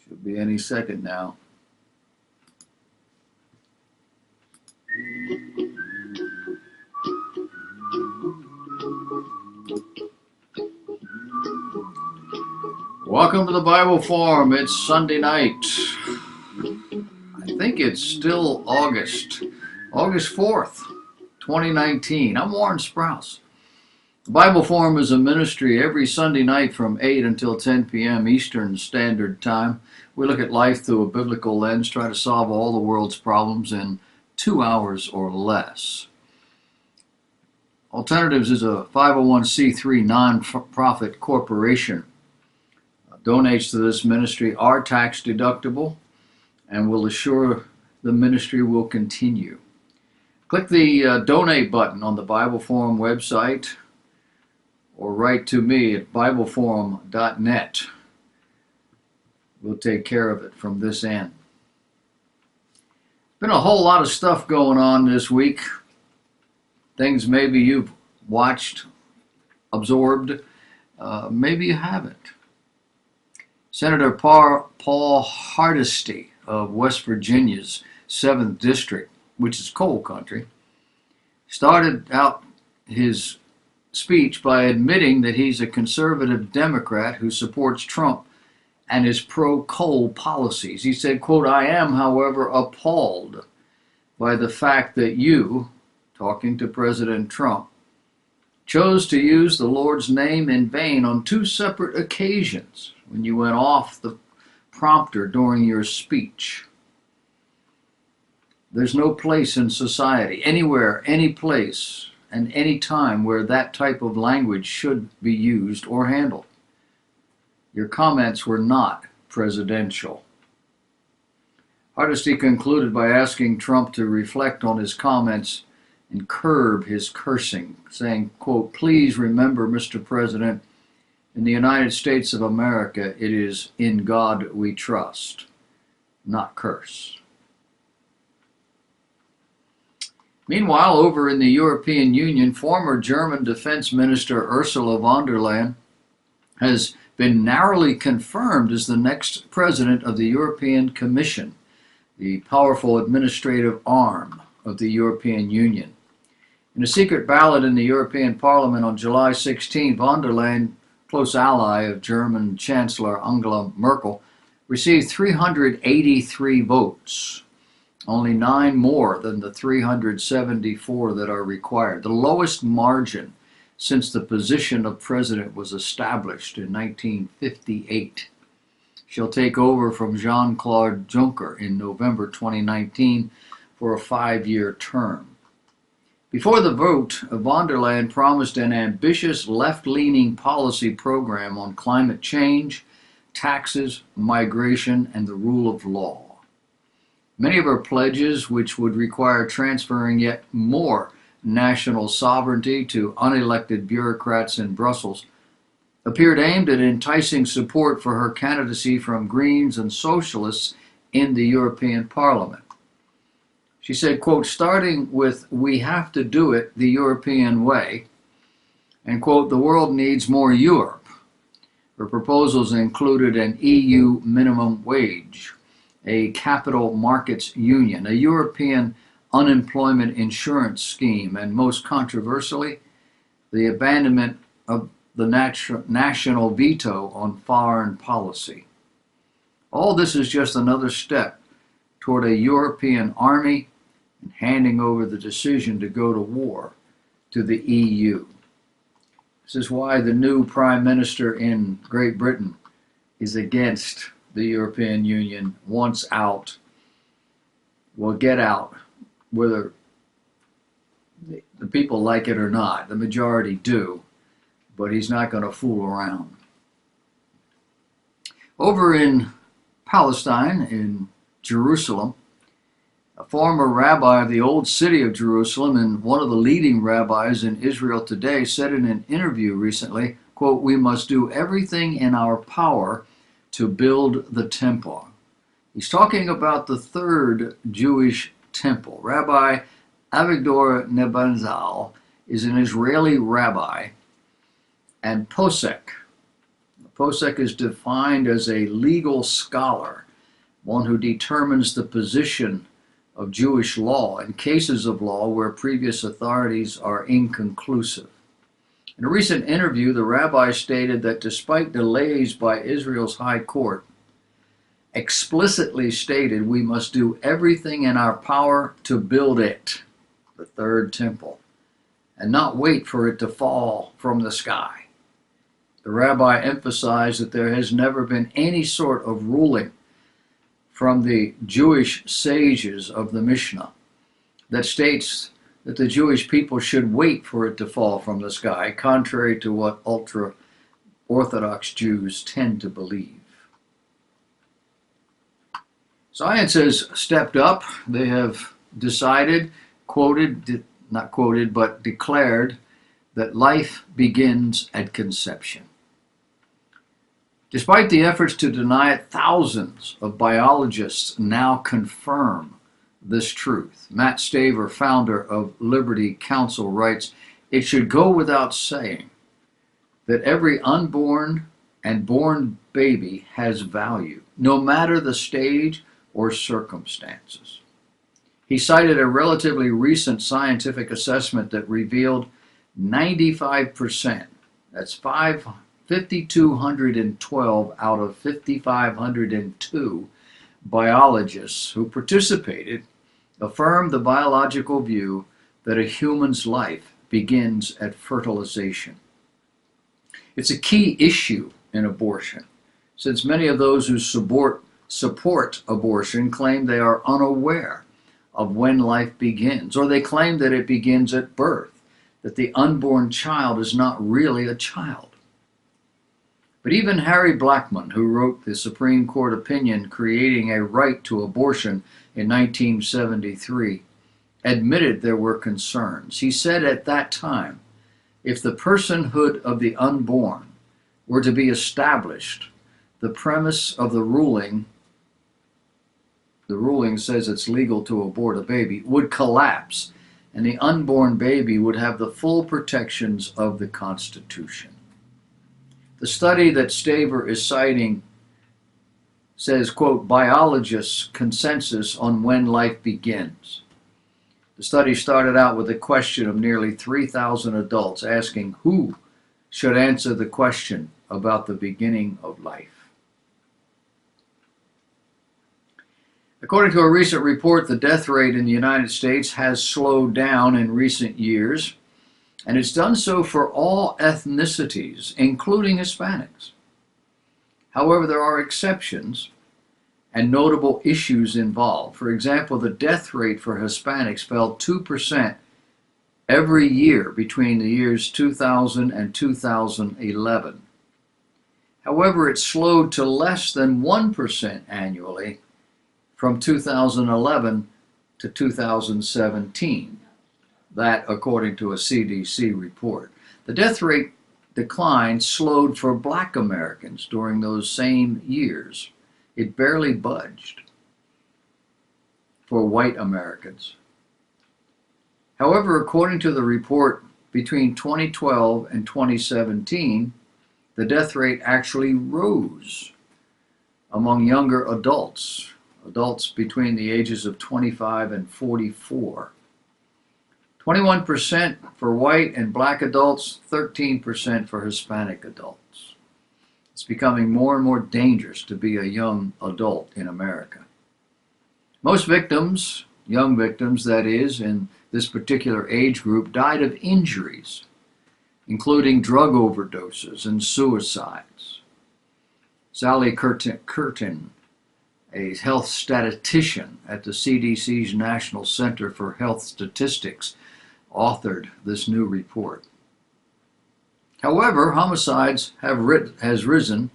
Should be any second now. Welcome to the Bible Forum. It's Sunday night. I think it's still August 4th, 2019. I'm Warren Sprouse. The Bible Forum is a ministry every Sunday night from 8 until 10 p.m. Eastern Standard Time. We look at life through a biblical lens, try to solve all the world's problems in 2 hours or less. Alternatives is a 501c3 non-profit corporation. Donates to this ministry are tax deductible and will assure the ministry will continue. Click the donate button on the Bible Forum website or write to me at bibleforum.net. We'll take care of it from this end. Been a whole lot of stuff going on this week. Things maybe you've watched, absorbed, maybe you haven't. Senator Paul Hardesty of West Virginia's 7th District, which is coal country, started out his speech by admitting that he's a conservative Democrat who supports Trump and his pro-coal policies. He said, quote, "I am, however, appalled by the fact that you," talking to President Trump, "chose to use the Lord's name in vain on 2 separate occasions when you went off the prompter during your speech. There's no place in society, anywhere, any place, and any time where that type of language should be used or handled. Your comments were not presidential." Hardesty concluded by asking Trump to reflect on his comments and curb his cursing, saying, quote, "Please remember, Mr. President, in the United States of America, it is in God we trust, not curse." Meanwhile, over in the European Union, former German Defense Minister Ursula von der Leyen has been narrowly confirmed as the next president of the European Commission, the powerful administrative arm of the European Union. In a secret ballot in the European Parliament on July 16, von der Leyen, close ally of German Chancellor Angela Merkel, received 383 votes, only 9 more than the 374 that are required, the lowest margin since the position of president was established in 1958. She'll take over from Jean-Claude Juncker in November 2019 for a 5-year term. Before the vote, von der Leyen promised an ambitious left-leaning policy program on climate change, taxes, migration, and the rule of law. Many of her pledges, which would require transferring yet more national sovereignty to unelected bureaucrats in Brussels, appeared aimed at enticing support for her candidacy from Greens and Socialists in the European Parliament. She said, quote, "Starting with 'we have to do it the European way,' and quote, 'the world needs more Europe.'" Her proposals included an EU minimum wage, a capital markets union, a European unemployment insurance scheme, and most controversially, the abandonment of the national veto on foreign policy. All this is just another step toward a European army and handing over the decision to go to war to the EU. This is why the new Prime Minister in Great Britain is against the European Union, wants out, will get out, whether the people like it or not. The majority do, but he's not going to fool around. Over in Palestine, in Jerusalem, a former rabbi of the old city of Jerusalem and one of the leading rabbis in Israel today said in an interview recently, quote, "We must do everything in our power to build the temple." He's talking about the 3rd Jewish temple. Rabbi Avigdor Nebenzal is an Israeli rabbi and posek. Posek is defined as a legal scholar, one who determines the position of Jewish law in cases of law where previous authorities are inconclusive. In a recent interview, the rabbi stated that despite delays by Israel's High Court, explicitly stated we must do everything in our power to build it, the third temple, and not wait for it to fall from the sky. The rabbi emphasized that there has never been any sort of ruling from the Jewish sages of the Mishnah that states that the Jewish people should wait for it to fall from the sky, contrary to what ultra-Orthodox Jews tend to believe. Science has stepped up. They have decided, not quoted, but declared that life begins at conception. Despite the efforts to deny it, thousands of biologists now confirm this truth. Matt Staver, founder of Liberty Counsel, writes, "It should go without saying that every unborn and born baby has value, no matter the stage or circumstances." He cited a relatively recent scientific assessment that revealed 95%, that's 5,212 out of 5,502 biologists who participated affirmed the biological view that a human's life begins at fertilization. It's a key issue in abortion, since many of those who support abortion claim they are unaware of when life begins, or they claim that it begins at birth, that the unborn child is not really a child. But even Harry Blackmun, who wrote the Supreme Court opinion creating a right to abortion in 1973, admitted there were concerns. He said at that time, if the personhood of the unborn were to be established, the premise of the ruling says it's legal to abort a baby, would collapse, and the unborn baby would have the full protections of the Constitution. The study that Staver is citing says, quote, biologists' consensus on when life begins. The study started out with a question of nearly 3,000 adults asking who should answer the question about the beginning of life. According to a recent report, the death rate in the United States has slowed down in recent years, and it's done so for all ethnicities, including Hispanics. However, there are exceptions and notable issues involved. For example, the death rate for Hispanics fell 2% every year between the years 2000 and 2011. However, it slowed to less than 1% annually from 2011 to 2017. That, according to a CDC report. The death rate decline slowed for Black Americans during those same years. It barely budged for white Americans. However, according to the report, between 2012 and 2017, the death rate actually rose among younger adults between the ages of 25 and 44. 21% for white and Black adults, 13% for Hispanic adults. It's becoming more and more dangerous to be a young adult in America. Most victims, young victims that is, in this particular age group, died of injuries, including drug overdoses and suicides. Sally Curtin, a health statistician at the CDC's National Center for Health Statistics, authored this new report. However, homicides has risen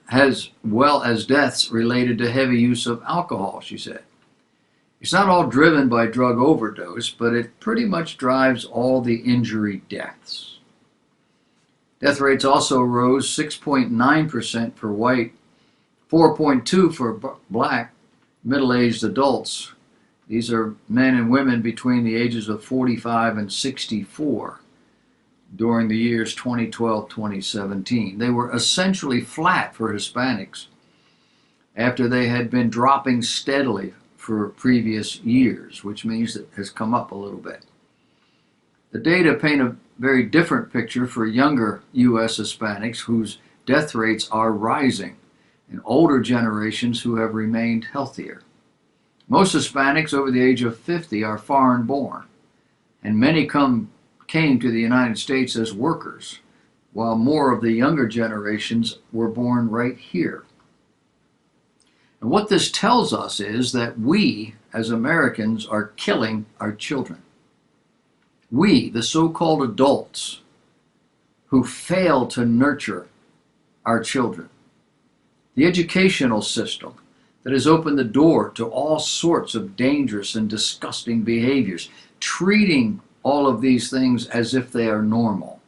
as well as deaths related to heavy use of alcohol, she said. It's not all driven by drug overdose, but it pretty much drives all the injury deaths. Death rates also rose 6.9% for white, 4.2% for Black middle-aged adults. These are men and women between the ages of 45 and 64. during the years 2012-2017. They were essentially flat for Hispanics after they had been dropping steadily for previous years, which means it has come up a little bit. The data paint a very different picture for younger U.S. Hispanics whose death rates are rising, and older generations who have remained healthier. Most Hispanics over the age of 50 are foreign born, and many came to the United States as workers, while more of the younger generations were born right here. And what this tells us is that we, as Americans, are killing our children. We, the so-called adults, who fail to nurture our children. The educational system that has opened the door to all sorts of dangerous and disgusting behaviors, treating all of these things as if they are normal.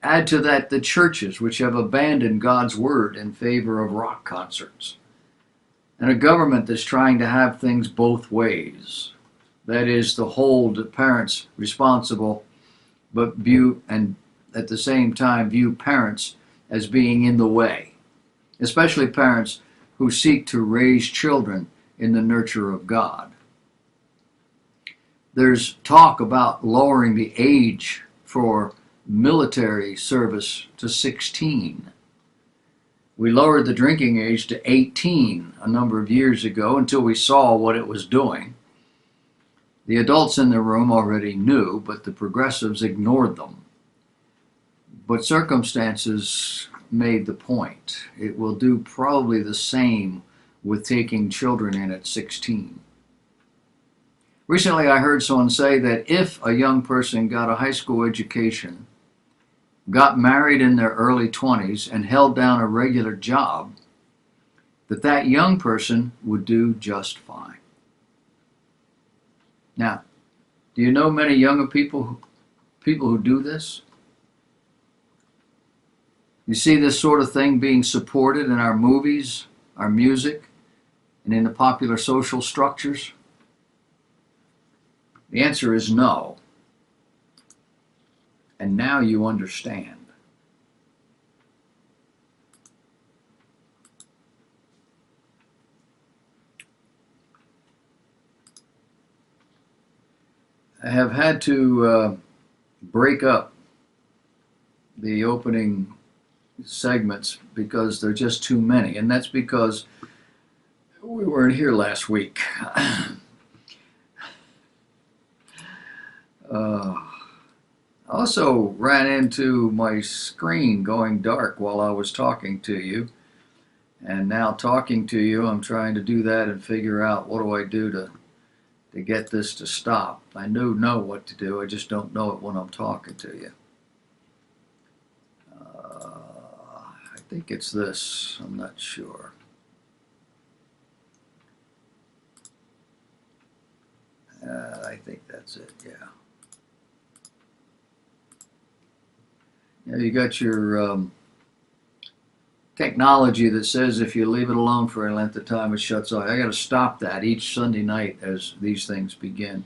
Add to that the churches, which have abandoned God's word in favor of rock concerts, and a government that's trying to have things both ways. That is, to hold parents responsible, but view, and at the same time view parents as being in the way, especially parents who seek to raise children in the nurture of God. There's talk about lowering the age for military service to 16. We lowered the drinking age to 18 a number of years ago until we saw what it was doing. The adults in the room already knew, but the progressives ignored them. But circumstances made the point. It will do probably the same with taking children in at 16. Recently I heard someone say that if a young person got a high school education, got married in their early 20s, and held down a regular job, that young person would do just fine. Now, do you know many younger people who do this? You see this sort of thing being supported in our movies, our music, and in the popular social structures? The answer is no. And now you understand. I have had to break up the opening segments because there are just too many, and that's because we weren't here last week. Also ran into my screen going dark while I was talking to you, and now talking to you I'm trying to do that and figure out what do I do to get this to stop. I know what to do, I just don't know it when I'm talking to you. I think it's this, I'm not sure. I think that's it, yeah. Now you got your technology that says if you leave it alone for a length of time, it shuts off. I got to stop that each Sunday night as these things begin,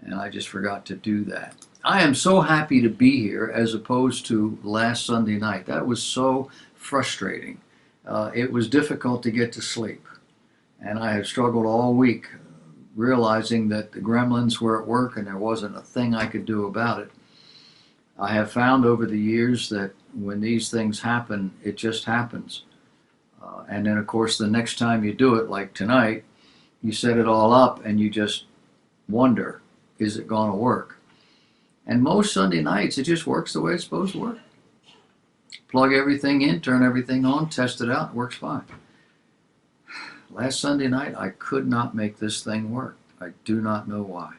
and I just forgot to do that. I am so happy to be here as opposed to last Sunday night. That was so frustrating. It was difficult to get to sleep, and I have struggled all week realizing that the gremlins were at work and there wasn't a thing I could do about it. I have found over the years that when these things happen, it just happens. And then, of course, the next time you do it, like tonight, you set it all up and you just wonder, is it going to work? And most Sunday nights, it just works the way it's supposed to work. Plug everything in, turn everything on, test it out, it works fine. Last Sunday night, I could not make this thing work. I do not know why.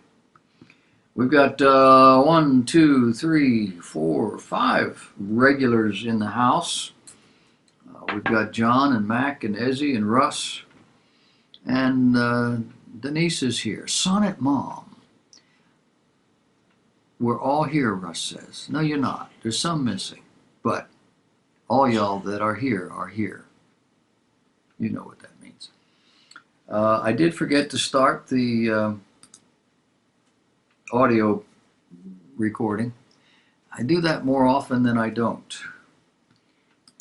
We've got 1, 2, 3, 4, 5 regulars in the house. We've got John and Mac and Ezzy and Russ. And Denise is here. Sonnet Mom. We're all here, Russ says. No, you're not. There's some missing. But all y'all that are here are here. You know what that means. I did forget to start the audio recording. I do that more often than I don't.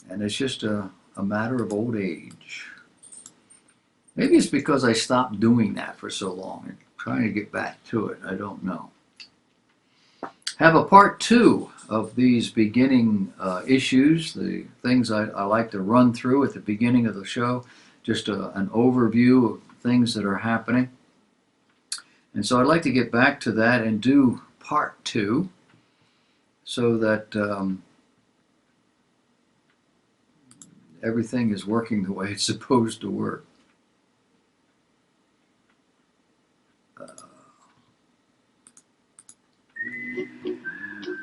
And it's just a matter of old age. Maybe it's because I stopped doing that for so long and trying to get back to it. I don't know. Have a part 2 of these beginning issues, the things I like to run through at the beginning of the show, just an overview of things that are happening. And so I'd like to get back to that and do part 2 so that everything is working the way it's supposed to work.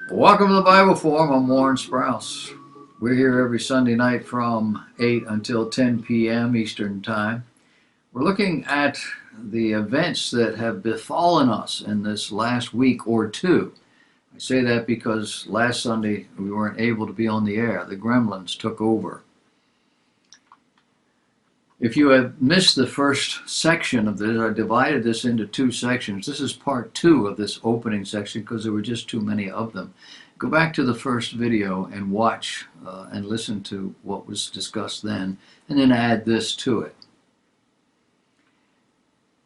Welcome to the Bible Forum. I'm Warren Sprouse. We're here every Sunday night from 8 until 10 p.m. Eastern Time. We're looking at the events that have befallen us in this last week or two. I say that because last Sunday we weren't able to be on the air. The gremlins took over. If you have missed the first section of this, I divided this into 2 sections. This is part 2 of this opening section because there were just too many of them. Go back to the first video and watch and listen to what was discussed then, and then add this to it.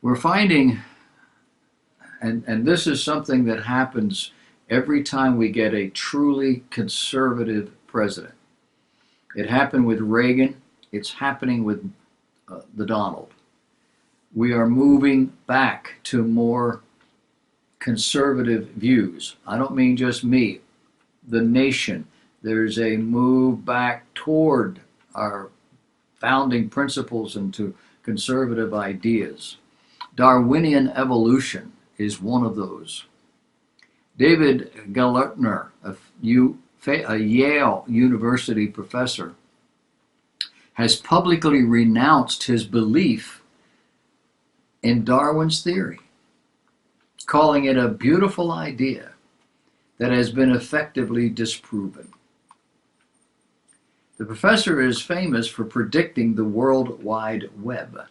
We're finding, and this is something that happens every time we get a truly conservative president. It happened with Reagan. It's happening with the Donald. We are moving back to more conservative views. I don't mean just me, the nation. There's a move back toward our founding principles and to conservative ideas. Darwinian evolution is one of those. David Gelernter, a Yale University professor, has publicly renounced his belief in Darwin's theory, calling it a beautiful idea that has been effectively disproven. The professor is famous for predicting the World Wide Web.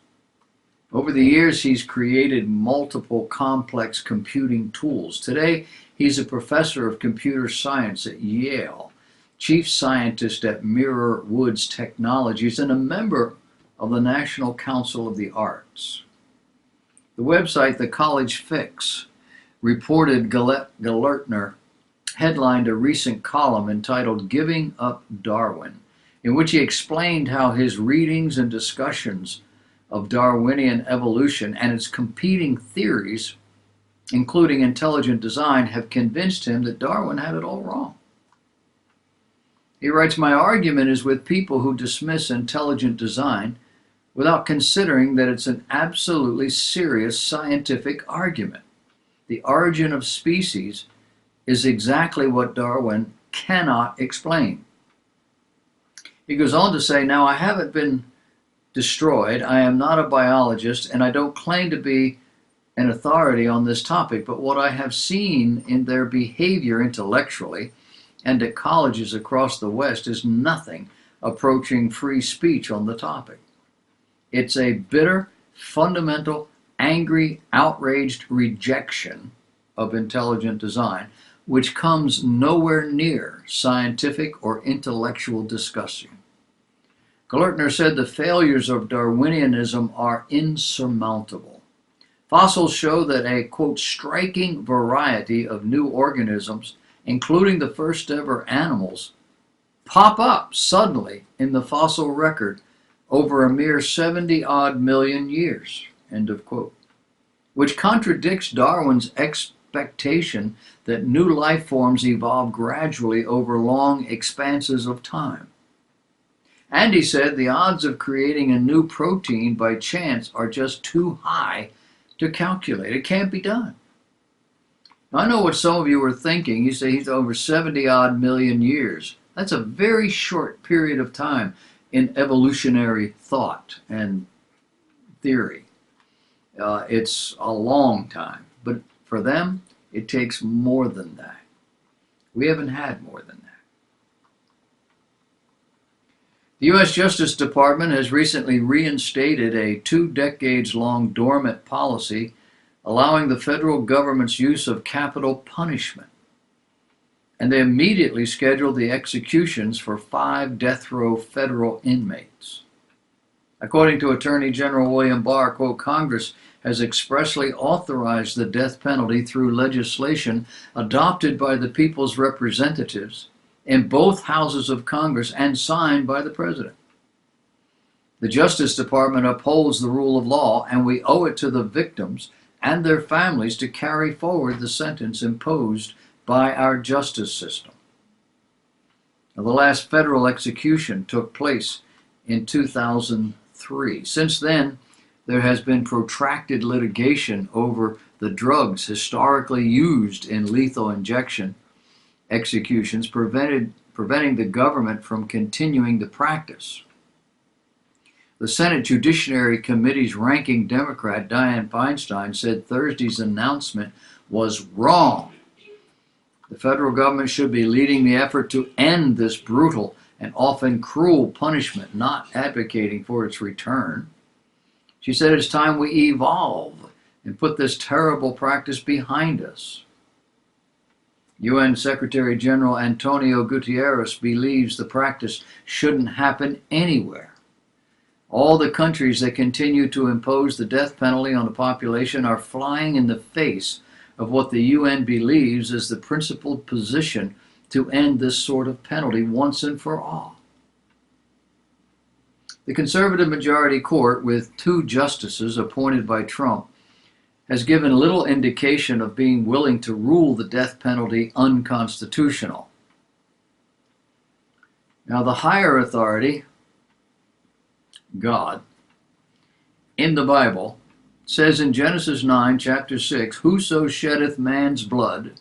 Over the years, he's created multiple complex computing tools. Today, he's a professor of computer science at Yale, chief scientist at Mirror Woods Technologies, and a member of the National Council of the Arts. The website The College Fix reported Gelernter headlined a recent column entitled "Giving Up Darwin," in which he explained how his readings and discussions of Darwinian evolution and its competing theories, including intelligent design, have convinced him that Darwin had it all wrong. He writes, "My argument is with people who dismiss intelligent design without considering that it's an absolutely serious scientific argument. The origin of species is exactly what Darwin cannot explain." He goes on to say, "Now, I haven't been destroyed. I am not a biologist, and I don't claim to be an authority on this topic, but what I have seen in their behavior intellectually and at colleges across the West is nothing approaching free speech on the topic. It's a bitter, fundamental, angry, outraged rejection of intelligent design, which comes nowhere near scientific or intellectual discussion." Gelernter said the failures of Darwinianism are insurmountable. Fossils show that a, quote, striking variety of new organisms, including the first ever animals, pop up suddenly in the fossil record over a mere 70-odd million years, end of quote, which contradicts Darwin's expectation that new life forms evolve gradually over long expanses of time. And he said the odds of creating a new protein by chance are just too high to calculate. It can't be done. I know what some of you are thinking. You say he's over 70-odd million years. That's a very short period of time in evolutionary thought and theory. It's a long time, but for them, it takes more than that. We haven't had more than that. The U.S. Justice Department has recently reinstated a 2-decades-long dormant policy allowing the federal government's use of capital punishment. and they immediately scheduled the executions for 5 death row federal inmates. According to Attorney General William Barr, quote, Congress has expressly authorized the death penalty through legislation adopted by the people's representatives in both houses of Congress and signed by the President. The Justice Department upholds the rule of law, and we owe it to the victims and their families to carry forward the sentence imposed by our justice system. Now, the last federal execution took place in 2003. Since then, there has been protracted litigation over the drugs historically used in lethal injection executions, preventing the government from continuing the practice. The Senate Judiciary Committee's ranking Democrat, Dianne Feinstein, said Thursday's announcement was wrong. The federal government should be leading the effort to end this brutal and often cruel punishment, not advocating for its return. She said it's time we evolve and put this terrible practice behind us. UN Secretary General Antonio Guterres believes the practice shouldn't happen anywhere. All the countries that continue to impose the death penalty on the population are flying in the face of what the UN believes is the principled position to end this sort of penalty once and for all. The conservative majority court, with 2 justices appointed by Trump, has given little indication of being willing to rule the death penalty unconstitutional. Now, the higher authority, God, in the Bible, says in Genesis 9, chapter 6, whoso sheddeth man's blood,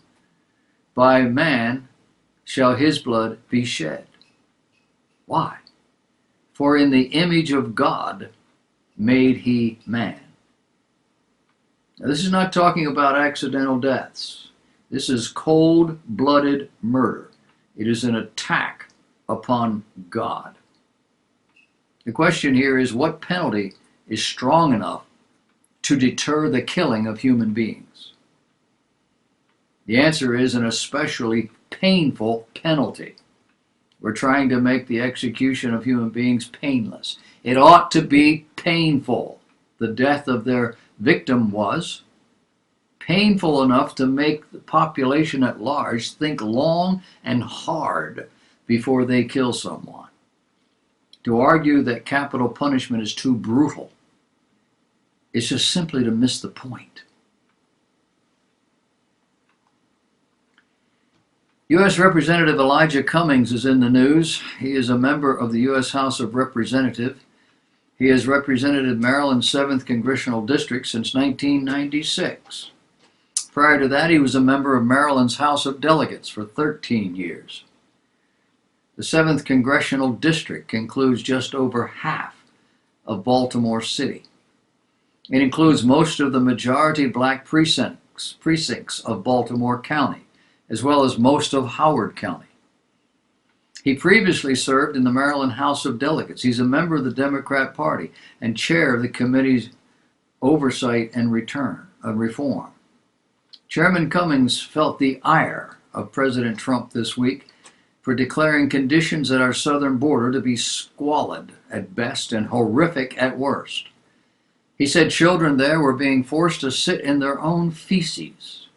by man shall his blood be shed. Why? For in the image of God made he man. Now, this is not talking about accidental deaths. This is cold-blooded murder. It is an attack upon God. The question here is, what penalty is strong enough to deter the killing of human beings? The answer is an especially painful penalty. We're trying to make the execution of human beings painless. It ought to be painful. The death of their victim was painful enough to make the population at large think long and hard before they kill someone. To argue that capital punishment is too brutal is just simply to miss the point. U.S. Representative Elijah Cummings is in the news. He is a member of the U.S. House of Representatives. He has represented Maryland's 7th Congressional District since 1996. Prior to that, he was a member of Maryland's House of Delegates for 13 years. The 7th Congressional District includes just over half of Baltimore City. It includes most of the majority black precincts of Baltimore County, as well as most of Howard County. He previously served in the Maryland House of Delegates. He's a member of the Democrat Party and chair of the Committee's Oversight and Reform. Chairman Cummings felt the ire of President Trump this week for declaring conditions at our southern border to be squalid at best and horrific at worst. He said children there were being forced to sit in their own feces.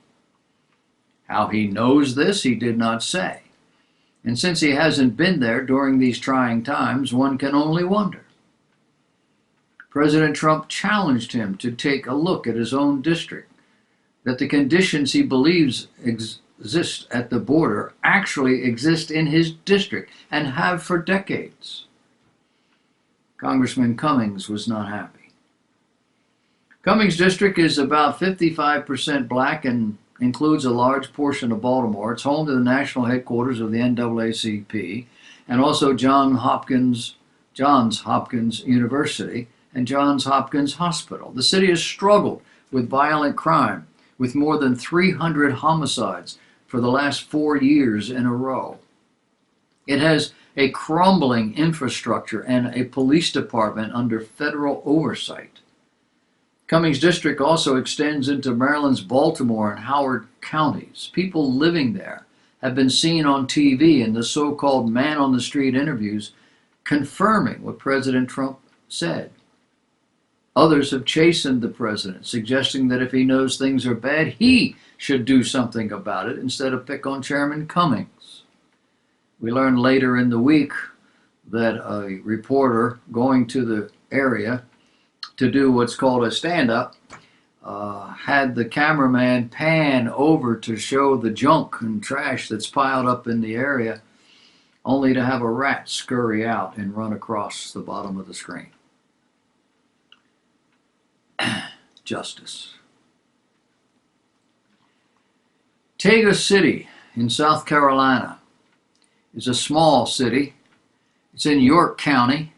How he knows this, he did not say. And since he hasn't been there during these trying times, one can only wonder. President Trump challenged him to take a look at his own district, that the conditions he believes exist at the border actually exist in his district and have for decades. Congressman Cummings was not happy. Cummings' district is about 55% black and includes a large portion of Baltimore. It's home to the national headquarters of the NAACP and also Johns Hopkins University and Johns Hopkins Hospital. The city has struggled with violent crime, with more than 300 homicides for the last 4 years in a row. It has a crumbling infrastructure and a police department under federal oversight. Cummings District also extends into Maryland's Baltimore and Howard counties. People living there have been seen on TV in the so-called man-on-the-street interviews confirming what President Trump said. Others have chastened the president, suggesting that if he knows things are bad, he should do something about it instead of pick on Chairman Cummings. We learned later in the week that a reporter going to the area to do what's called a stand-up had the cameraman pan over to show the junk and trash that's piled up in the area, only to have a rat scurry out and run across the bottom of the screen. Justice. Tega City in South Carolina is a small city. It's in York County,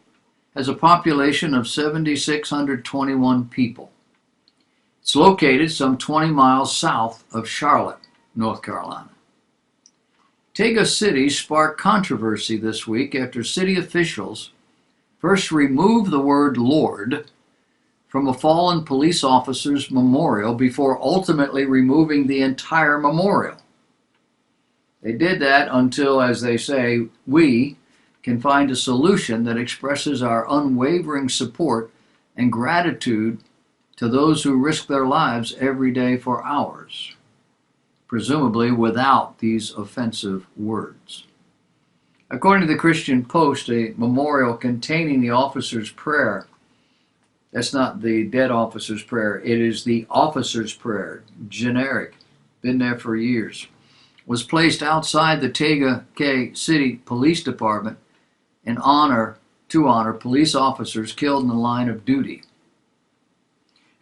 has a population of 7,621 people. It's located some 20 miles south of Charlotte, North Carolina. Tega City sparked controversy this week after city officials first removed the word Lord from a fallen police officer's memorial before ultimately removing the entire memorial. They did that until, as they say, we can find a solution that expresses our unwavering support and gratitude to those who risk their lives every day for ours, presumably without these offensive words. According to the Christian Post, a memorial containing the officer's prayer, that's not the dead officer's prayer, it is the officer's prayer, generic, been there for years, was placed outside the Tega City Police Department to honor police officers killed in the line of duty.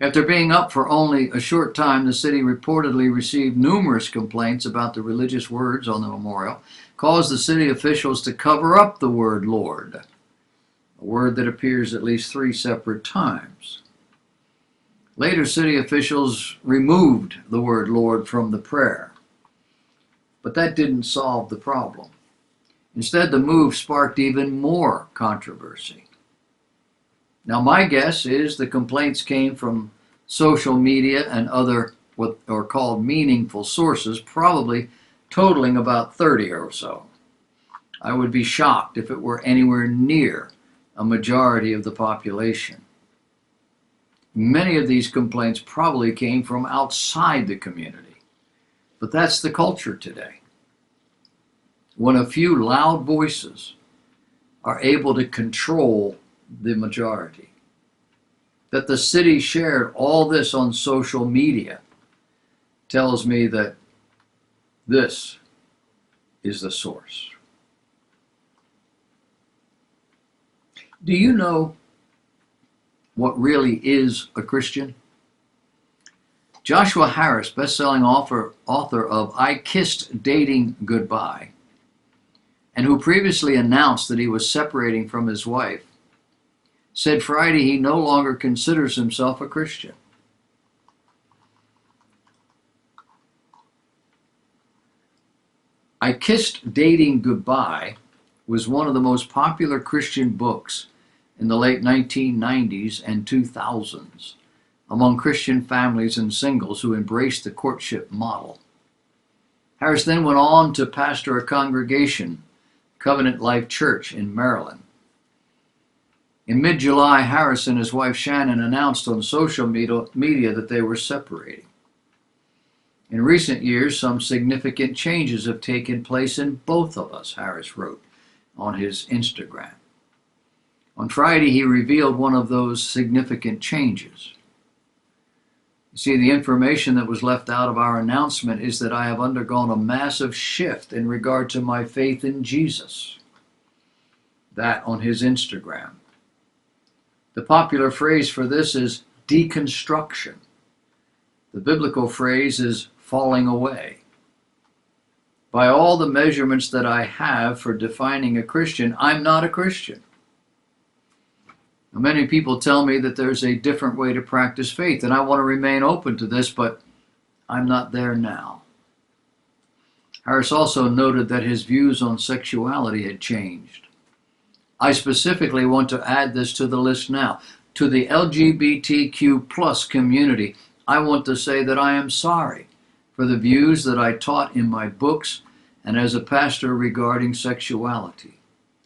After being up for only a short time, the city reportedly received numerous complaints about the religious words on the memorial, caused the city officials to cover up the word Lord, a word that appears at least 3 separate times. Later, city officials removed the word Lord from the prayer, but that didn't solve the problem. Instead, the move sparked even more controversy. Now, my guess is the complaints came from social media and other what are called meaningful sources, probably totaling about 30 or so. I would be shocked if it were anywhere near a majority of the population. Many of these complaints probably came from outside the community, but that's the culture today. When a few loud voices are able to control the majority. That the city shared all this on social media tells me that this is the source. Do you know what really is a Christian? Joshua Harris, best-selling author of I Kissed Dating Goodbye, and who previously announced that he was separating from his wife, said Friday he no longer considers himself a Christian. I Kissed Dating Goodbye was one of the most popular Christian books in the late 1990s and 2000s among Christian families and singles who embraced the courtship model. Harris then went on to pastor a congregation, Covenant Life Church in Maryland. In mid-July, Harris and his wife Shannon announced on social media that they were separating. In recent years, some significant changes have taken place in both of us, Harris wrote on his Instagram. On Friday, he revealed one of those significant changes. You see, the information that was left out of our announcement is that I have undergone a massive shift in regard to my faith in Jesus. That on his Instagram. The popular phrase for this is deconstruction. The biblical phrase is falling away. By all the measurements that I have for defining a Christian, I'm not a Christian. Now, many people tell me that there's a different way to practice faith, and I want to remain open to this, but I'm not there now. Harris also noted that his views on sexuality had changed. I specifically want to add this to the list now. To the LGBTQ plus community, I want to say that I am sorry for the views that I taught in my books and as a pastor regarding sexuality.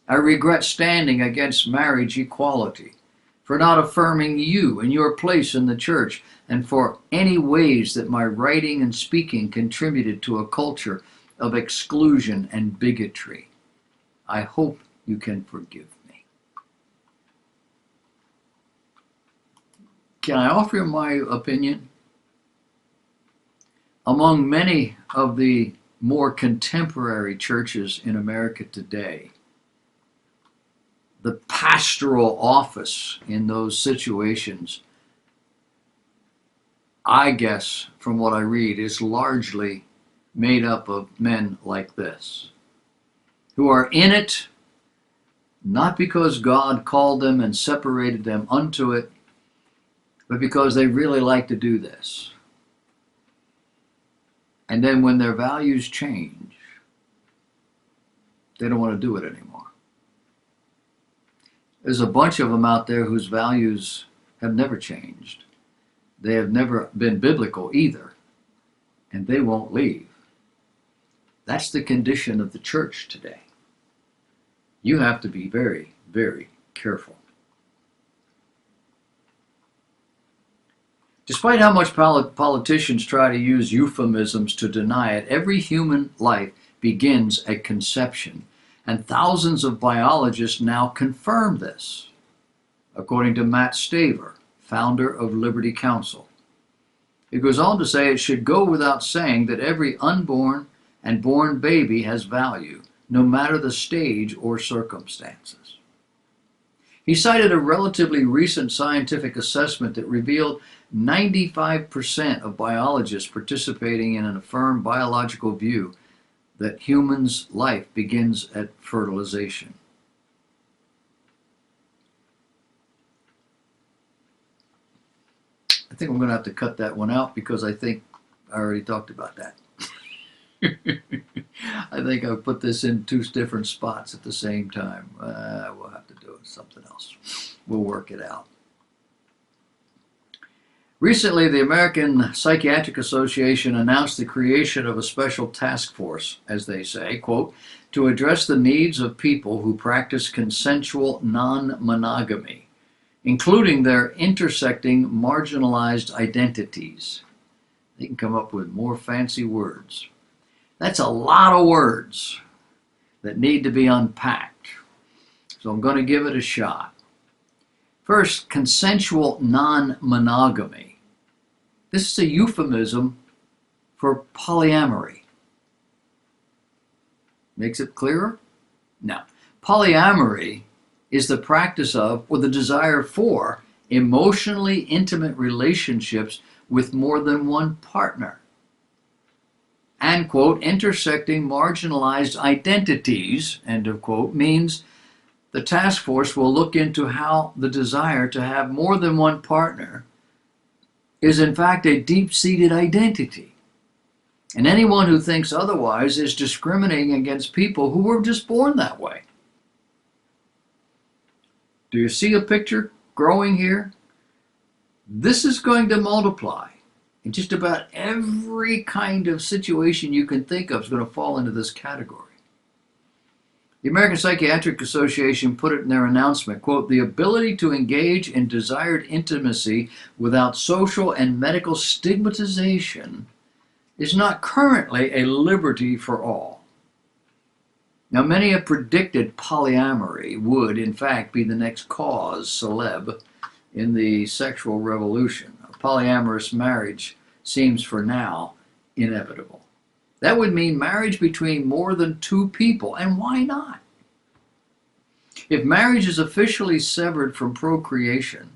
I regret standing against marriage equality, for not affirming you and your place in the church, and for any ways that my writing and speaking contributed to a culture of exclusion and bigotry. I hope you can forgive me. Can I offer you my opinion? Among many of the more contemporary churches in America today, the pastoral office in those situations, I guess, from what I read, is largely made up of men like this, who are in it not because God called them and separated them unto it, but because they really like to do this. And then when their values change, they don't want to do it anymore. There's a bunch of them out there whose values have never changed. They have never been biblical either, and they won't leave. That's the condition of the church today. You have to be very, very careful. Despite how much politicians try to use euphemisms to deny it, every human life begins at conception, and thousands of biologists now confirm this, according to Matt Staver, founder of Liberty Counsel. It goes on to say it should go without saying that every unborn and born baby has value, no matter the stage or circumstances. He cited a relatively recent scientific assessment that revealed 95% of biologists participating in an affirmed biological view that humans' life begins at fertilization. I think I'm going to have to cut that one out because I think I already talked about that. I think I've put this in two different spots at the same time. We'll have to do something else. We'll work it out. Recently, the American Psychiatric Association announced the creation of a special task force, as they say, quote, to address the needs of people who practice consensual non-monogamy, including their intersecting marginalized identities. They can come up with more fancy words. That's a lot of words that need to be unpacked. So I'm going to give it a shot. First, consensual non-monogamy. This is a euphemism for polyamory. Makes it clearer? Now, polyamory is the practice of, or the desire for, emotionally intimate relationships with more than one partner. And, quote, intersecting marginalized identities, end of quote, means the task force will look into how the desire to have more than one partner is in fact a deep-seated identity. And anyone who thinks otherwise is discriminating against people who were just born that way. Do you see a picture growing here? This is going to multiply. And just about every kind of situation you can think of is going to fall into this category. The American Psychiatric Association put it in their announcement, quote, the ability to engage in desired intimacy without social and medical stigmatization is not currently a liberty for all. Now, many have predicted polyamory would, in fact, be the next cause celeb in the sexual revolution. A polyamorous marriage seems, for now, inevitable. That would mean marriage between more than two people, and why not? If marriage is officially severed from procreation,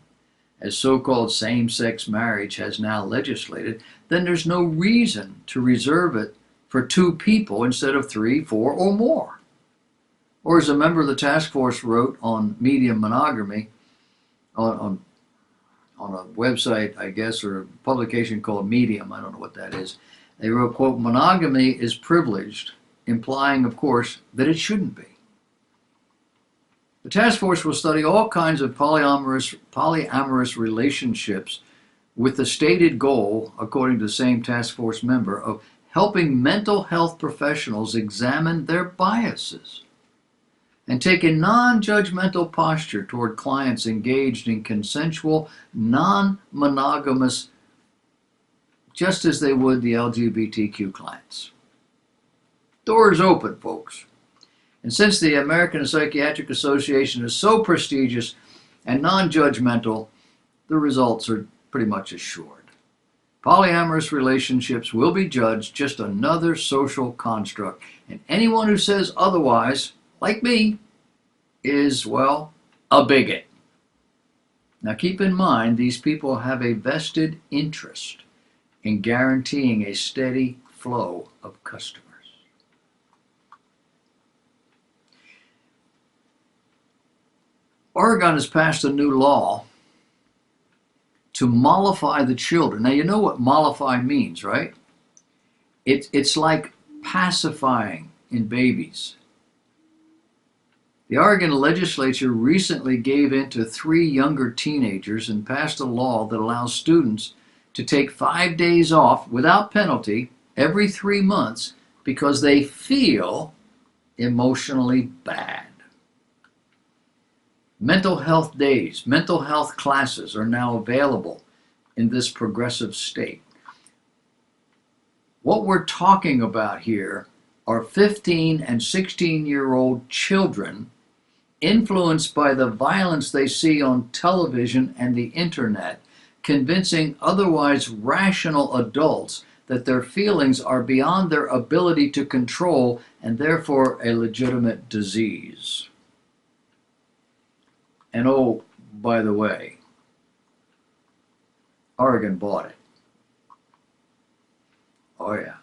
as so-called same-sex marriage has now legislated, then there's no reason to reserve it for two people instead of 3, 4, or more. Or as a member of the task force wrote on medium monogamy, on a website, I guess, or a publication called Medium, I don't know what that is, they wrote, quote, monogamy is privileged, implying, of course, that it shouldn't be. The task force will study all kinds of polyamorous relationships with the stated goal, according to the same task force member, of helping mental health professionals examine their biases and take a non-judgmental posture toward clients engaged in consensual, non-monogamous, just as they would the LGBTQ clients. Doors open, folks. And since the American Psychiatric Association is so prestigious and non-judgmental, the results are pretty much assured. Polyamorous relationships will be judged just another social construct, and anyone who says otherwise, like me, is, well, a bigot. Now keep in mind, these people have a vested interest in guaranteeing a steady flow of customers. Oregon has passed a new law to mollify the children. Now, you know what mollify means, right? It's like pacifying in babies. The Oregon legislature recently gave in to 3 younger teenagers and passed a law that allows students to take 5 days off without penalty every 3 months because they feel emotionally bad. Mental health days, mental health classes are now available in this progressive state. What we're talking about here are 15 and 16-year-old children influenced by the violence they see on television and the internet, convincing otherwise rational adults that their feelings are beyond their ability to control and therefore a legitimate disease. And oh, by the way, Oregon bought it. Oh yeah.